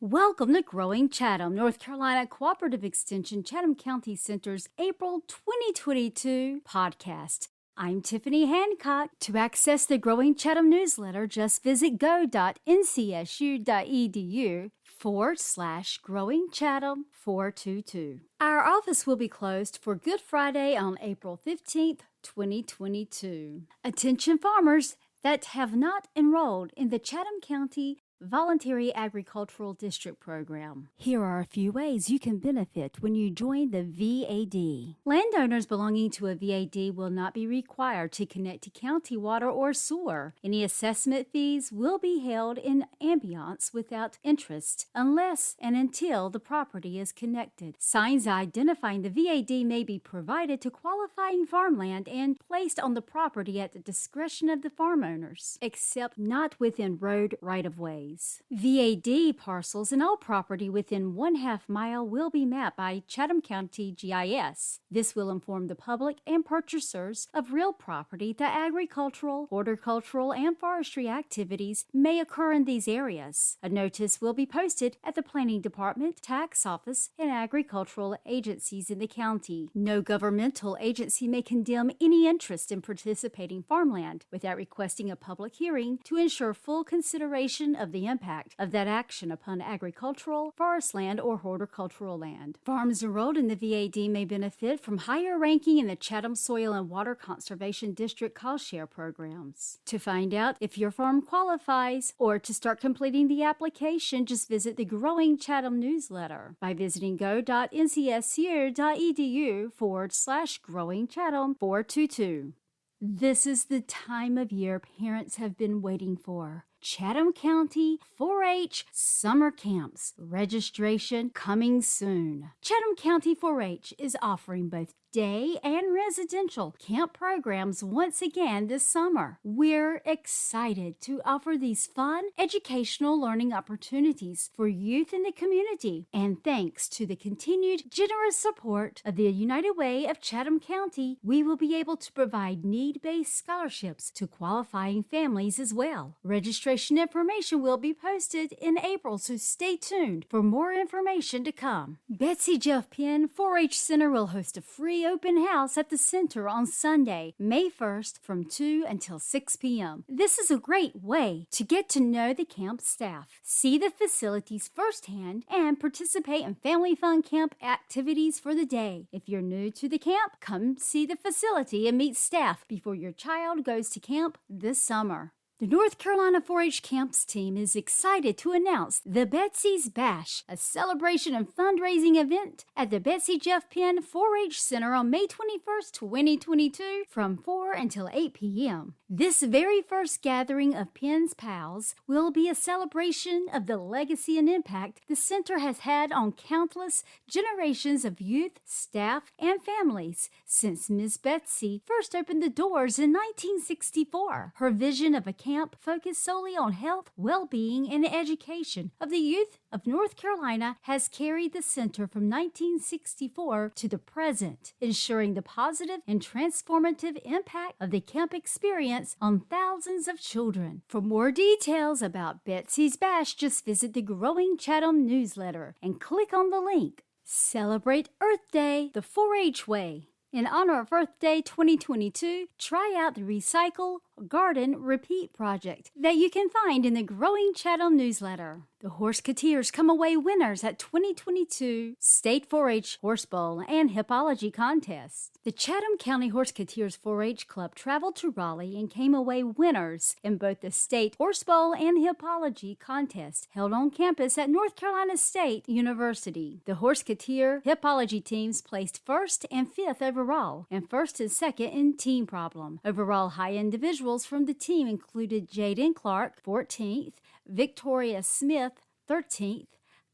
Welcome to Growing Chatham, North Carolina Cooperative Extension Chatham County Center's April 2022 podcast. I'm Tiffany Hancock. To access the Growing Chatham newsletter, just visit go.ncsu.edu/Growing Chatham 422. Our office will be closed for Good Friday on April 15th, 2022. Attention farmers that have not enrolled in the Chatham County Voluntary Agricultural District Program. Here are a few ways you can benefit when you join the VAD. Landowners belonging to a VAD will not be required to connect to county water or sewer. Any assessment fees will be held in ambiance without interest unless and until the property is connected. Signs identifying the VAD may be provided to qualifying farmland and placed on the property at the discretion of the farm owners, except not within road right-of-ways. VAD parcels and all property within 1/2 mile will be mapped by Chatham County GIS. This will inform the public and purchasers of real property that agricultural, horticultural, and forestry activities may occur in these areas. A notice will be posted at the Planning Department, Tax Office, and agricultural agencies in the county. No governmental agency may condemn any interest in participating farmland without requesting a public hearing to ensure full consideration of the impact of that action upon agricultural, forest land, or horticultural land. Farms enrolled in the VAD may benefit from higher ranking in the Chatham Soil and Water Conservation District cost share programs. To find out if your farm qualifies or to start completing the application, just visit the Growing Chatham newsletter by visiting go.ncsu.edu/Growing Chatham 422. This is the time of year parents have been waiting for. Chatham County 4-H Summer Camps. Registration coming soon. Chatham County 4-H is offering both day and residential camp programs once again this summer. We're excited to offer these fun, educational learning opportunities for youth in the community. And thanks to the continued generous support of the United Way of Chatham County, we will be able to provide need-based scholarships to qualifying families as well. Registration information will be posted in April, so stay tuned for more information to come. Betsy Jeff Penn 4-H Center will host a free open house at the center on Sunday, May 1st from 2 until 6 p.m. This is a great way to get to know the camp staff, see the facilities firsthand, and participate in family fun camp activities for the day. If you're new to the camp, come see the facility and meet staff before your child goes to camp this summer. The North Carolina 4-H Camps team is excited to announce the Betsy's Bash, a celebration and fundraising event at the Betsy Jeff Penn 4-H Center on May 21st, 2022 from 4 until 8 p.m. This very first gathering of Penn's pals will be a celebration of the legacy and impact the center has had on countless generations of youth, staff, and families since Miss Betsy first opened the doors in 1964. Her vision of a camp focused solely on health, well-being, and education of the youth of North Carolina has carried the center from 1964 to the present, ensuring the positive and transformative impact of the camp experience on thousands of children. For more details about Betsy's Bash, just visit the Growing Chatham newsletter and click on the link. Celebrate Earth Day the 4-H way. In honor of Earth Day 2022, try out the Recycle, Garden, Repeat project that you can find in the Growing Chatham newsletter. The Horseketeers come away winners at 2022 State 4-H Horse Bowl and Hippology Contest. The Chatham County Horseketeers 4-H Club traveled to Raleigh and came away winners in both the State Horse Bowl and Hippology Contest held on campus at North Carolina State University. The Horseketeer Hippology teams placed 1st and 5th overall and 1st and 2nd in team problem. Overall high individuals from the team included Jaden Clark, 14th, Victoria Smith, 13th,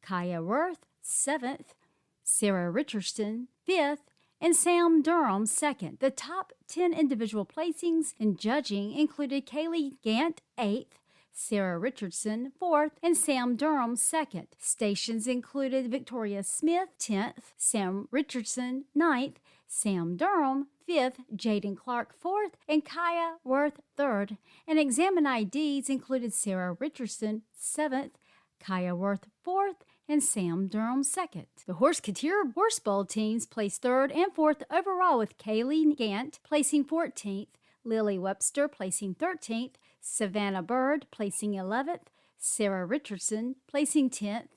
Kaya Worth, 7th, Sarah Richardson, 5th, and Sam Durham, 2nd. The top 10 individual placings in judging included Kaylee Gant, 8th, Sarah Richardson, 4th, and Sam Durham, 2nd. Stations included Victoria Smith, 10th, Sam Richardson, 9th, Sam Durham, 5th, Jaden Clark, 4th, and Kaya Worth, 3rd. And examine IDs included Sarah Richardson, 7th, Kaya Worth 4th, and Sam Durham 2nd. The Horse Couture Horse Bowl teams placed 3rd and 4th overall, with Kaylee Gant placing 14th, Lily Webster placing 13th, Savannah Bird placing 11th, Sarah Richardson placing 10th,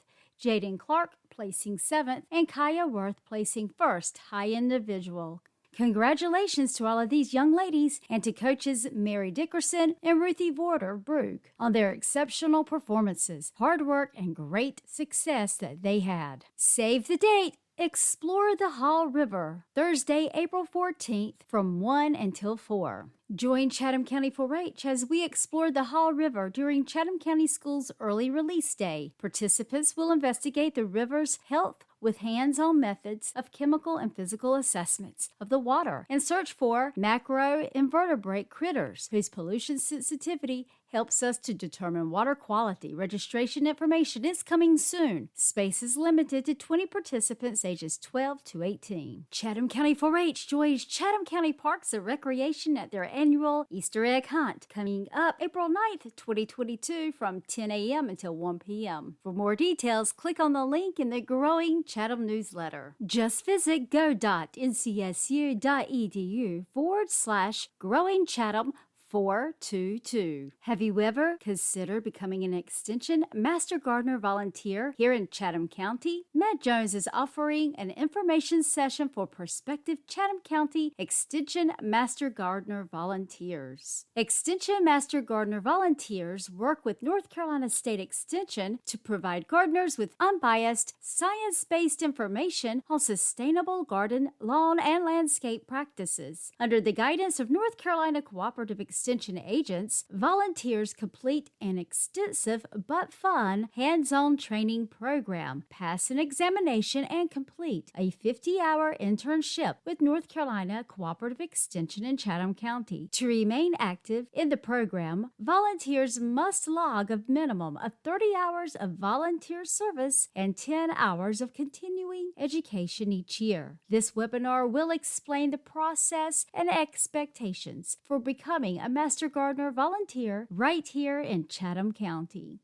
Jaden Clark placing 7th, and Kaya Worth placing 1st, high individual. Congratulations to all of these young ladies and to coaches Mary Dickerson and Ruthie Vorder-Brugge on their exceptional performances, hard work, and great success that they had. Save the date! Explore the Hall River, Thursday, April 14th from 1 until 4. Join Chatham County 4-H as we explore the Hall River during Chatham County Schools Early Release Day. Participants will investigate the river's health with hands-on methods of chemical and physical assessments of the water and search for macroinvertebrate critters whose pollution sensitivity helps us to determine water quality. Registration information is coming soon. Space is limited to 20 participants ages 12 to 18. Chatham County 4-H joins Chatham County Parks and Recreation at their annual Easter egg hunt coming up April 9th, 2022 from 10 a.m. until 1 p.m. For more details, click on the link in the Growing Chatham newsletter. Just visit go.ncsu.edu/Growing Chatham 422. Have you ever considered becoming an Extension Master Gardener volunteer here in Chatham County? Matt Jones is offering an information session for prospective Chatham County Extension Master Gardener volunteers. Extension Master Gardener volunteers work with North Carolina State Extension to provide gardeners with unbiased, science-based information on sustainable garden, lawn, and landscape practices. Under the guidance of North Carolina Cooperative Extension agents, volunteers complete an extensive but fun hands-on training program, pass an examination, and complete a 50-hour internship with North Carolina Cooperative Extension in Chatham County. To remain active in the program, volunteers must log a minimum of 30 hours of volunteer service and 10 hours of continuing education each year. This webinar will explain the process and expectations for becoming a Master Gardener volunteer right here in Chatham County.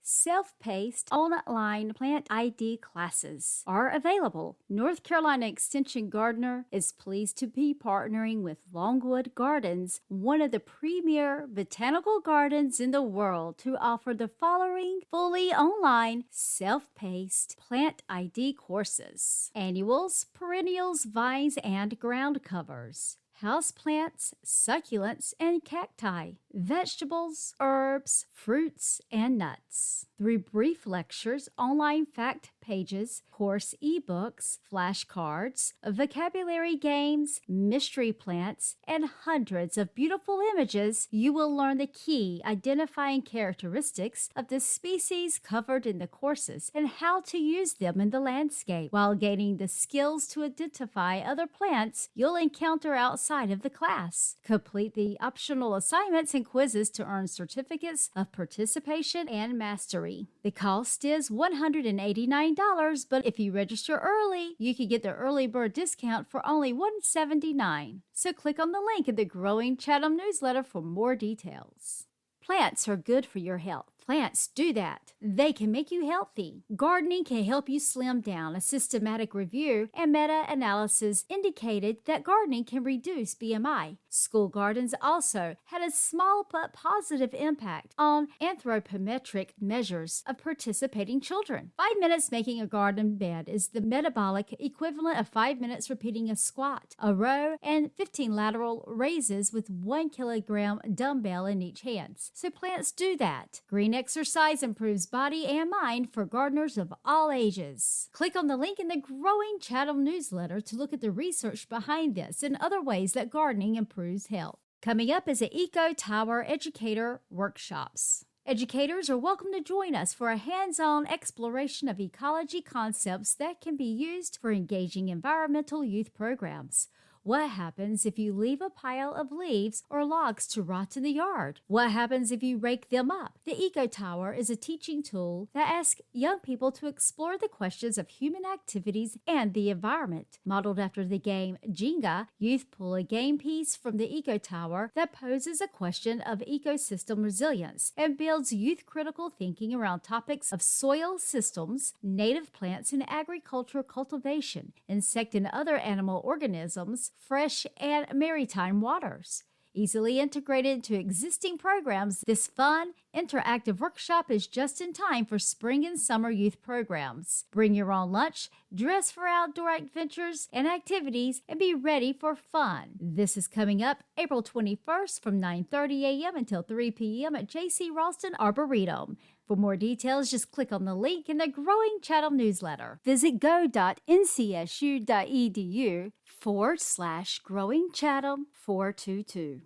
Self-paced online plant ID classes are available. North Carolina Extension Gardener is pleased to be partnering with Longwood Gardens, one of the premier botanical gardens in the world, to offer the following fully online self-paced plant ID courses: annuals, perennials, vines, and ground covers, houseplants, succulents, and cacti, vegetables, herbs, fruits, and nuts. 3 brief lectures, online fact pages, course ebooks, flashcards, vocabulary games, mystery plants, and hundreds of beautiful images. You will learn the key identifying characteristics of the species covered in the courses and how to use them in the landscape, while gaining the skills to identify other plants you'll encounter outside of the class. Complete the optional assignments and quizzes to earn certificates of participation and mastery. The cost is $189, but if you register early, you can get the early bird discount for only $179. So click on the link in the Growing Chatham newsletter for more details. Plants are good for your health. Plants do that. They can make you healthy. Gardening can help you slim down. A systematic review and meta-analysis indicated that gardening can reduce BMI. School gardens also had a small but positive impact on anthropometric measures of participating children. 5 minutes making a garden bed is the metabolic equivalent of 5 minutes repeating a squat, a row, and 15 lateral raises with 1 kilogram dumbbell in each hand. So plants do that. Green exercise improves body and mind for gardeners of all ages. Click on the link in the Growing Chatham newsletter to look at the research behind this and other ways that gardening improves health. Coming up is the Eco Tower Educator Workshops. Educators are welcome to join us for a hands-on exploration of ecology concepts that can be used for engaging environmental youth programs. What happens if you leave a pile of leaves or logs to rot in the yard? What happens if you rake them up? The Eco Tower is a teaching tool that asks young people to explore the questions of human activities and the environment. Modeled after the game Jenga, youth pull a game piece from the Eco Tower that poses a question of ecosystem resilience and builds youth-critical thinking around topics of soil systems, native plants and agricultural cultivation, insect and other animal organisms, fresh and maritime waters. Easily integrated into existing programs, this fun, interactive workshop is just in time for spring and summer youth programs. Bring your own lunch, dress for outdoor adventures and activities, and be ready for fun. This is coming up April 21st from 9:30 a.m. until 3 p.m. at J.C. Ralston Arboretum. For more details, just click on the link in the Growing Chatham newsletter. Visit go.ncsu.edu/growingchatham422.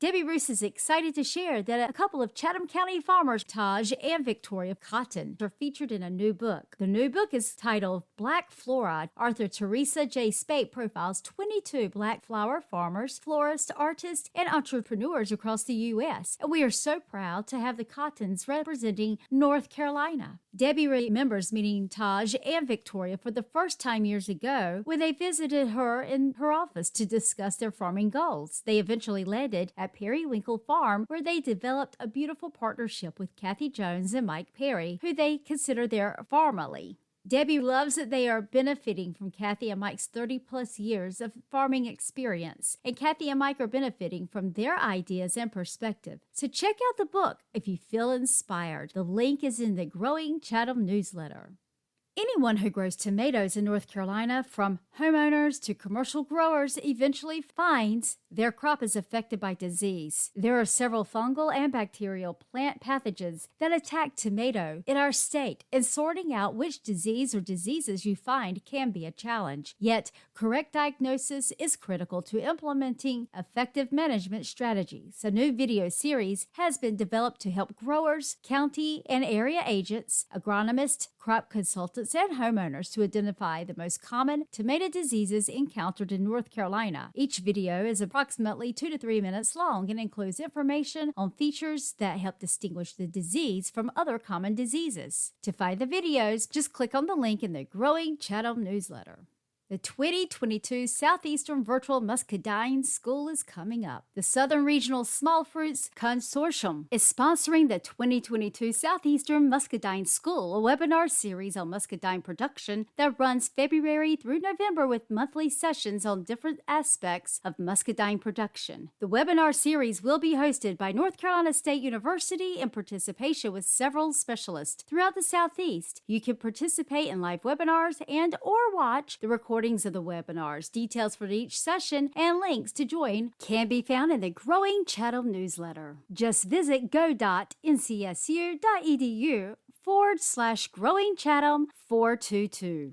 Debbie Roos is excited to share that a couple of Chatham County farmers, Taj and Victoria Cotton, are featured in a new book. The new book is titled Black Flora. Author Teresa J. Spate profiles 22 black flower farmers, florists, artists, and entrepreneurs across the U.S. And we are so proud to have the Cottons representing North Carolina. Debbie remembers meeting Taj and Victoria for the first time years ago when they visited her in her office to discuss their farming goals. They eventually landed at Periwinkle Farm, where they developed a beautiful partnership with Kathy Jones and Mike Perry, who they consider their family. Debbie loves that they are benefiting from Kathy and Mike's 30-plus years of farming experience, and Kathy and Mike are benefiting from their ideas and perspective. So check out the book if you feel inspired. The link is in the Growing Chatham newsletter. Anyone who grows tomatoes in North Carolina, from homeowners to commercial growers, eventually finds their crop is affected by disease. There are several fungal and bacterial plant pathogens that attack tomato in our state, and sorting out which disease or diseases you find can be a challenge. Yet, correct diagnosis is critical to implementing effective management strategies. A new video series has been developed to help growers, county and area agents, agronomists, crop consultants, and homeowners to identify the most common tomato diseases encountered in North Carolina. Each video is approximately 2 to 3 minutes long and includes information on features that help distinguish the disease from other common diseases. To find the videos, just click on the link in the Growing Chatham newsletter. The 2022 Southeastern Virtual Muscadine School is coming up. The Southern Regional Small Fruits Consortium is sponsoring the 2022 Southeastern Muscadine School, a webinar series on muscadine production that runs February through November with monthly sessions on different aspects of muscadine production. The webinar series will be hosted by North Carolina State University in participation with several specialists throughout the Southeast. You can participate in live webinars and or watch the recordings of the webinars. Details for each session and links to join can be found in the Growing Chatham newsletter. Just visit go.ncsu.edu/growingchatham422.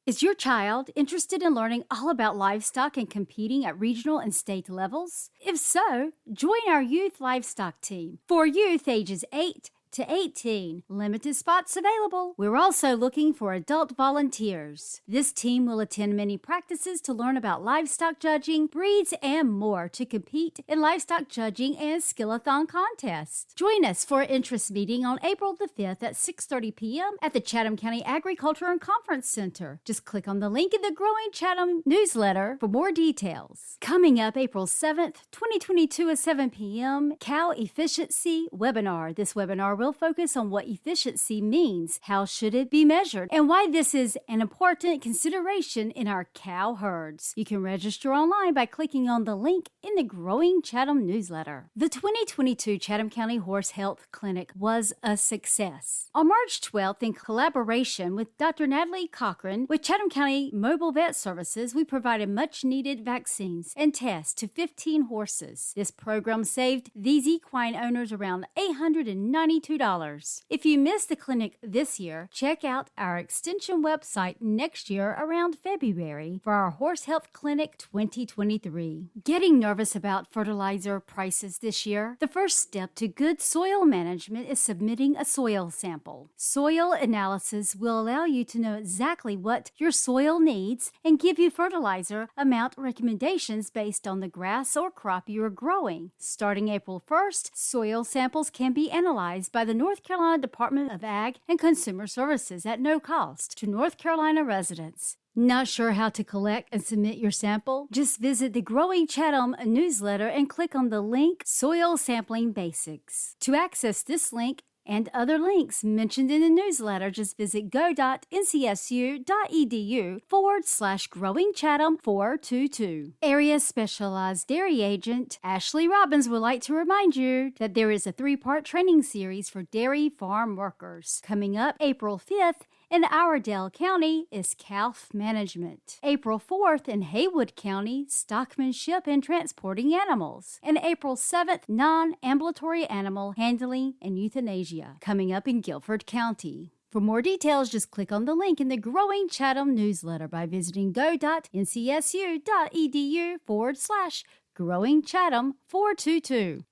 Is your child interested in learning all about livestock and competing at regional and state levels? If so, join our youth livestock team for youth ages 8 to 18. Limited spots available. We're also looking for adult volunteers. This team will attend many practices to learn about livestock judging, breeds, and more to compete in livestock judging and skillathon contests. Join us for an interest meeting on April the 5th at 6:30 p.m. at the Chatham County Agriculture and Conference Center. Just click on the link in the Growing Chatham newsletter for more details. Coming up April 7th, 2022 at 7 p.m., Cow Efficiency Webinar. This webinar will focus on what efficiency means, how should it be measured, and why this is an important consideration in our cow herds. You can register online by clicking on the link in the Growing Chatham newsletter. The 2022 Chatham County Horse Health Clinic was a success. On March 12th, in collaboration with Dr. Natalie Cochran with Chatham County Mobile Vet Services, we provided much-needed vaccines and tests to 15 horses. This program saved these equine owners around $892 $22. If you missed the clinic this year, check out our extension website next year around February for our Horse Health Clinic 2023. Getting nervous about fertilizer prices this year? The first step to good soil management is submitting a soil sample. Soil analysis will allow you to know exactly what your soil needs and give you fertilizer amount recommendations based on the grass or crop you are growing. Starting April 1st, soil samples can be analyzed by the North Carolina Department of Ag and Consumer Services at no cost to North Carolina residents. Not sure how to collect and submit your sample? Just visit the Growing Chatham newsletter and click on the link Soil Sampling Basics. To access this link and other links mentioned in the newsletter, just visit go.ncsu.edu/growingchatham422. Area Specialized Dairy Agent Ashley Robbins would like to remind you that there is a 3-part training series for dairy farm workers. Coming up April 5th, in Iredell County is calf management. April 4th in Haywood County, stockmanship and transporting animals. And April 7th, non-ambulatory animal handling and euthanasia. Coming up in Guilford County. For more details, just click on the link in the Growing Chatham newsletter by visiting go.ncsu.edu/growingchatham422.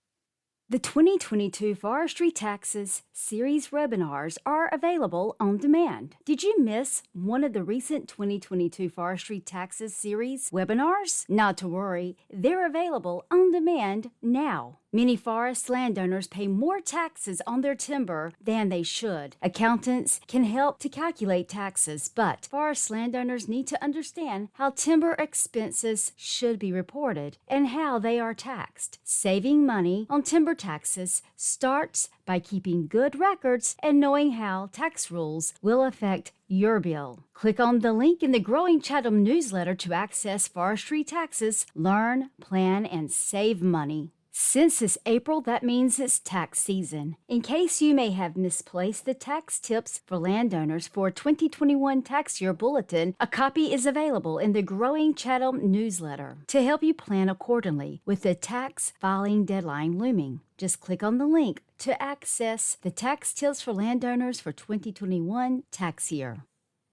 The 2022 Forestry Taxes Series webinars are available on demand. Did you miss one of the recent 2022 Forestry Taxes Series webinars? Not to worry, they're available on demand now. Many forest landowners pay more taxes on their timber than they should. Accountants can help to calculate taxes, but forest landowners need to understand how timber expenses should be reported and how they are taxed. Saving money on timber taxes starts by keeping good records and knowing how tax rules will affect your bill. Click on the link in the Growing Chatham newsletter to access forestry taxes, learn, plan, and save money. Since it's April, that means it's tax season. In case you may have misplaced the tax tips for landowners for 2021 tax year bulletin, a copy is available in the Growing Chatham newsletter to help you plan accordingly with the tax filing deadline looming. Just click on the link to access the tax tips for landowners for 2021 tax year.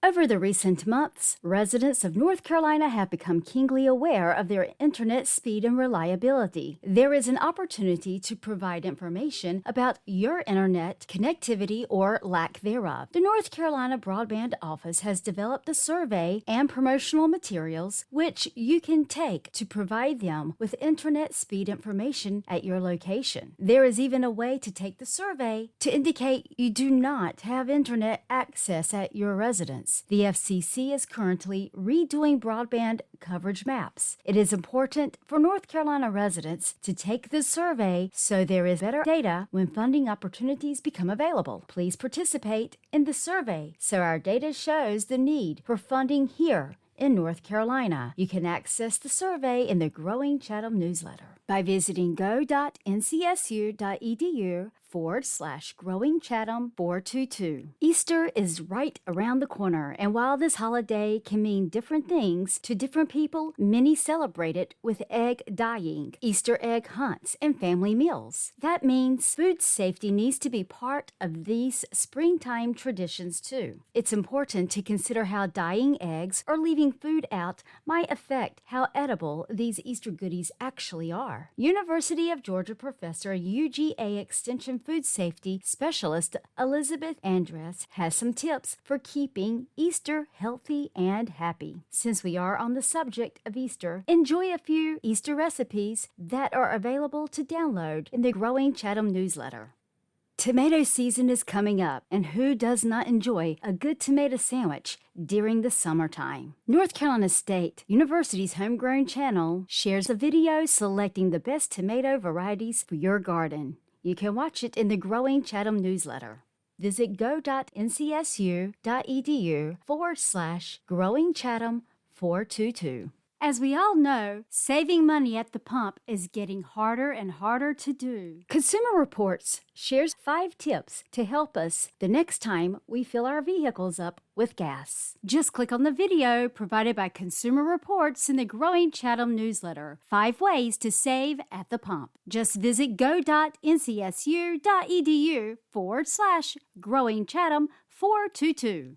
Over the recent months, residents of North Carolina have become keenly aware of their internet speed and reliability. There is an opportunity to provide information about your internet connectivity or lack thereof. The North Carolina Broadband Office has developed a survey and promotional materials which you can take to provide them with internet speed information at your location. There is even a way to take the survey to indicate you do not have internet access at your residence. The FCC is currently redoing broadband coverage maps. It is important for North Carolina residents to take this survey so there is better data when funding opportunities become available. Please participate in the survey so our data shows the need for funding here in North Carolina. You can access the survey in the Growing Chatham newsletter by visiting go.ncsu.edu/growingchatham422. Easter is right around the corner, and while this holiday can mean different things to different people, many celebrate it with egg dyeing, Easter egg hunts, and family meals. That means food safety needs to be part of these springtime traditions too. It's important to consider how dyeing eggs or leaving food out might affect how edible these Easter goodies actually are. University of Georgia professor UGA Extension Food Safety Specialist Elizabeth Andress has some tips for keeping Easter healthy and happy. Since we are on the subject of Easter, enjoy a few Easter recipes that are available to download in the Growing Chatham newsletter. Tomato season is coming up, and who does not enjoy a good tomato sandwich during the summertime? North Carolina State University's Homegrown channel shares a video selecting the best tomato varieties for your garden. You can watch it in the Growing Chatham newsletter. Visit go.ncsu.edu/growingchatham422. As we all know, saving money at the pump is getting harder and harder to do. Consumer Reports shares 5 tips to help us the next time we fill our vehicles up with gas. Just click on the video provided by Consumer Reports in the Growing Chatham newsletter. 5 ways to save at the pump. Just visit go.ncsu.edu/Growing Chatham 422.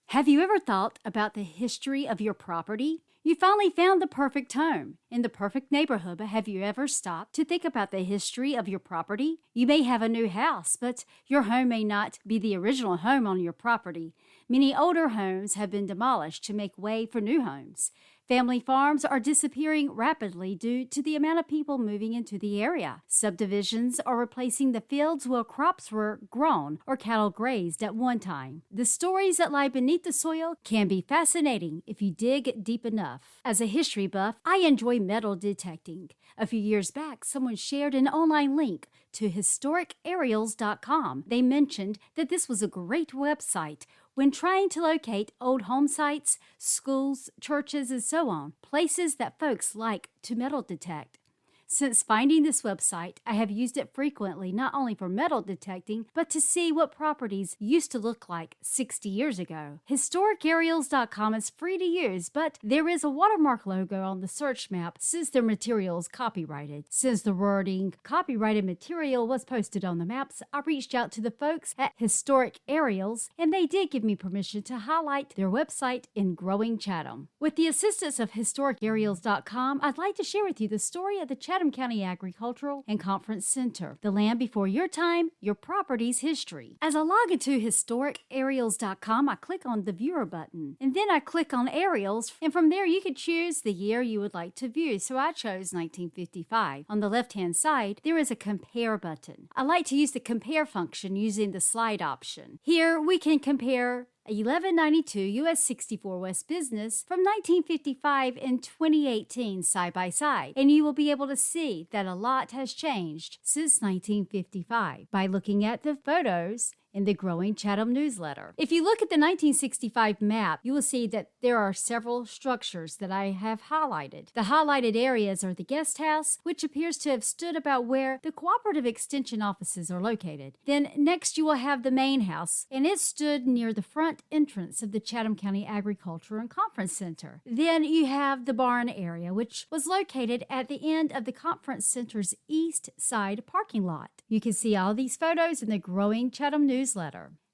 Have you ever thought about the history of your property? You finally found the perfect home in the perfect neighborhood, but have you ever stopped to think about the history of your property? You may have a new house, but your home may not be the original home on your property. Many older homes have been demolished to make way for new homes. Family farms are disappearing rapidly due to the amount of people moving into the area. Subdivisions are replacing the fields where crops were grown or cattle grazed at one time. The stories that lie beneath the soil can be fascinating if you dig deep enough. As a history buff, I enjoy metal detecting. A few years back, someone shared an online link to historicaerials.com. They mentioned that this was a great website when trying to locate old home sites, schools, churches, and so on, places that folks like to metal detect. Since finding this website, I have used it frequently, not only for metal detecting, but to see what properties used to look like 60 years ago. Historicaerials.com is free to use, but there is a watermark logo on the search map since their material is copyrighted. Since the wording copyrighted material was posted on the maps, I reached out to the folks at Historic Aerials, and they did give me permission to highlight their website in Growing Chatham. With the assistance of Historicaerials.com, I'd like to share with you the story of the Chatham County Agricultural and Conference Center, the land before your time, your property's history. As I log into historicaerials.com, I click on the viewer button, and then I click on aerials, and from there you can choose the year you would like to view. So I chose 1955. On the left-hand side, there is a compare button. I like to use the compare function using the slide option. Here we can compare 1192 US 64 West Business from 1955 and 2018 side by side, and you will be able to see that a lot has changed since 1955 by looking at the photos in the Growing Chatham newsletter. If you look at the 1965 map, you will see that there are several structures that I have highlighted. The highlighted areas are the guest house, which appears to have stood about where the cooperative extension offices are located. Then next you will have the main house, and it stood near the front entrance of the Chatham County Agriculture and Conference Center. Then you have the barn area, which was located at the end of the conference center's east side parking lot. You can see all these photos in the Growing Chatham newsletter.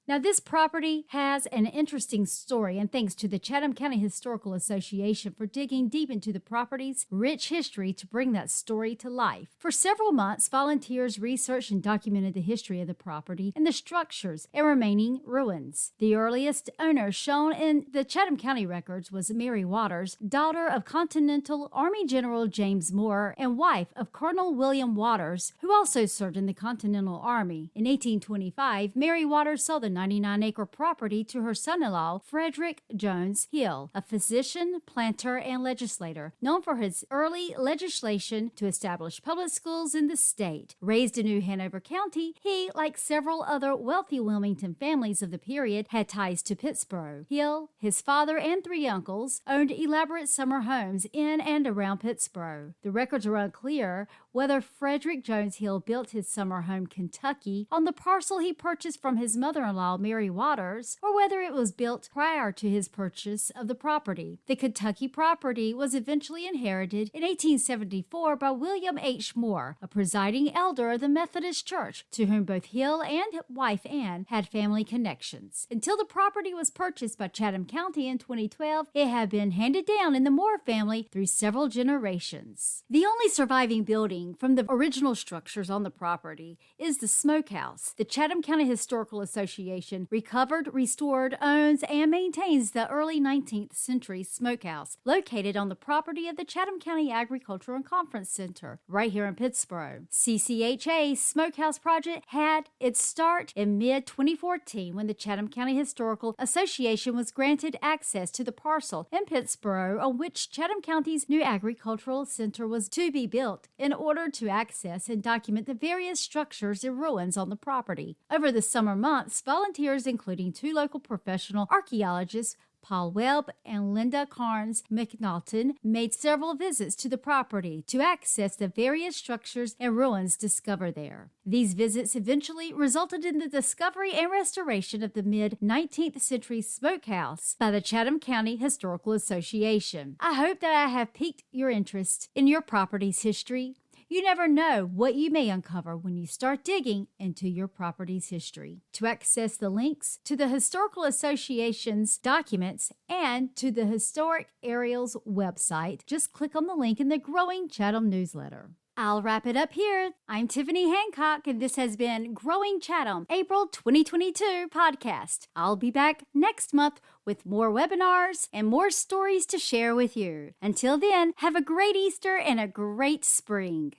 Now, this property has an interesting story, and thanks to the Chatham County Historical Association for digging deep into the property's rich history to bring that story to life. For several months, volunteers researched and documented the history of the property and the structures and remaining ruins. The earliest owner shown in the Chatham County records was Mary Waters, daughter of Continental Army General James Moore and wife of Colonel William Waters, who also served in the Continental Army. In 1825, Mary Waters sold the 99-acre property to her son-in-law, Frederick Jones Hill, a physician, planter, and legislator, known for his early legislation to establish public schools in the state. Raised in New Hanover County, he, like several other wealthy Wilmington families of the period, had ties to Pittsburgh. Hill, his father, and 3 uncles owned elaborate summer homes in and around Pittsburgh. The records are unclear whether Frederick Jones Hill built his summer home, Kentucky, on the parcel he purchased from his mother-in-law, Mary Waters, or whether it was built prior to his purchase of the property. The Kentucky property was eventually inherited in 1874 by William H. Moore, a presiding elder of the Methodist Church, to whom both Hill and wife Anne had family connections. Until the property was purchased by Chatham County in 2012, it had been handed down in the Moore family through several generations. The only surviving building from the original structures on the property is the smokehouse. The Chatham County Historical Association recovered, restored, owns, and maintains the early 19th century smokehouse located on the property of the Chatham County Agriculture and Conference Center right here in Pittsburgh. CCHA Smokehouse Project had its start in mid-2014 when the Chatham County Historical Association was granted access to the parcel in Pittsburgh on which Chatham County's new agricultural center was to be built in order to access and document the various structures and ruins on the property. Over the summer months, volunteers, including 2 local professional archaeologists, Paul Webb and Linda Carnes McNaughton made several visits to the property to access the various structures and ruins discovered there. These visits eventually resulted in the discovery and restoration of the mid-19th century smokehouse by the Chatham County Historical Association. I hope that I have piqued your interest in your property's history. You never know what you may uncover when you start digging into your property's history. To access the links to the Historical Association's documents and to the Historic Aerials website, just click on the link in the Growing Chatham newsletter. I'll wrap it up here. I'm Tiffany Hancock, and this has been Growing Chatham, April 2022 podcast. I'll be back next month with more webinars and more stories to share with you. Until then, have a great Easter and a great spring.